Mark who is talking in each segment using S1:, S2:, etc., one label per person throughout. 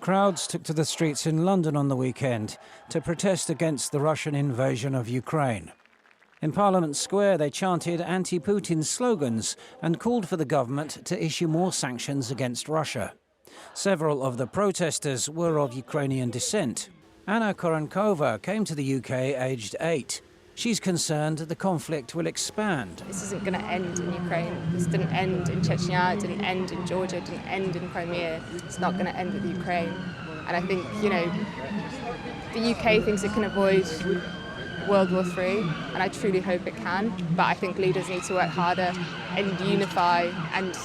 S1: Crowds took to the streets in London on the weekend to protest against the Russian invasion of Ukraine. In Parliament Square, they chanted anti-Putin slogans and called for the government to issue more sanctions against Russia. Several of the protesters were of Ukrainian descent. Anna Korenkova came to the UK aged 8. She's concerned the conflict will expand.
S2: This isn't going to end in Ukraine. This didn't end in Chechnya, it didn't end in Georgia, it didn't end in Crimea. It's not going to end with Ukraine. And I think, the UK thinks it can avoid World War III, and I truly hope it can. But I think leaders need to work harder and unify and,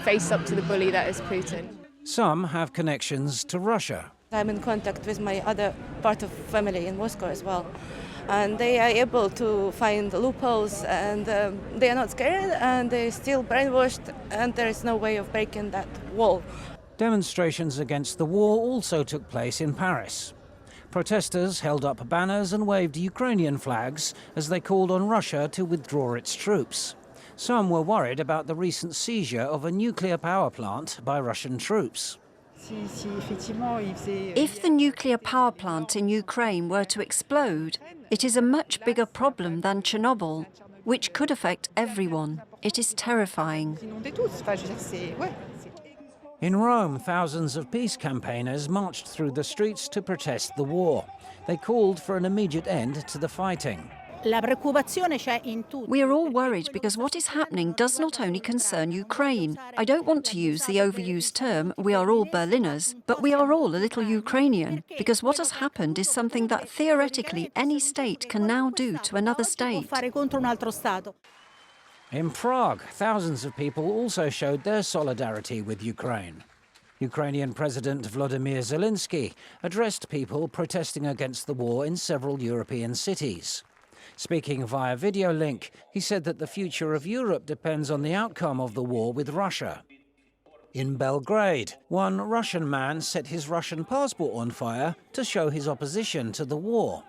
S2: face up to the bully that is Putin.
S1: Some have connections to Russia.
S3: I'm in contact with my other part of family in Moscow as well. And they are able to find loopholes, and they are not scared, and they're still brainwashed, and there is no way of breaking that wall.
S1: Demonstrations against the war also took place in Paris. Protesters held up banners and waved Ukrainian flags as they called on Russia to withdraw its troops. Some were worried about the recent seizure of a nuclear power plant by Russian troops.
S4: If the nuclear power plant in Ukraine were to explode, it is a much bigger problem than Chernobyl, which could affect everyone. It is terrifying.
S1: In Rome, thousands of peace campaigners marched through the streets to protest the war. They called for an immediate end to the fighting.
S4: We are all worried because what is happening does not only concern Ukraine. I don't want to use the overused term, we are all Berliners, but we are all a little Ukrainian, because what has happened is something that theoretically any state can now do to another state.
S1: In Prague, thousands of people also showed their solidarity with Ukraine. Ukrainian President Volodymyr Zelensky addressed people protesting against the war in several European cities. Speaking via video link, he said that the future of Europe depends on the outcome of the war with Russia. In Belgrade, one Russian man set his Russian passport on fire to show his opposition to the war.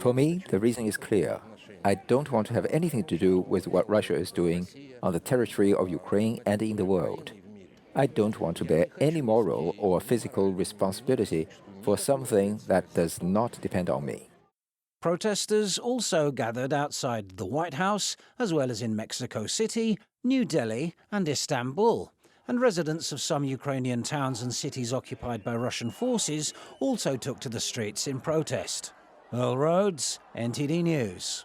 S5: For me, the reason is clear. I don't want to have anything to do with what Russia is doing on the territory of Ukraine and in the world. I don't want to bear any moral or physical responsibility for something that does not depend on me.
S1: Protesters also gathered outside the White House, as well as in Mexico City, New Delhi and Istanbul. And residents of some Ukrainian towns and cities occupied by Russian forces also took to the streets in protest. Earl Rhodes, NTD News.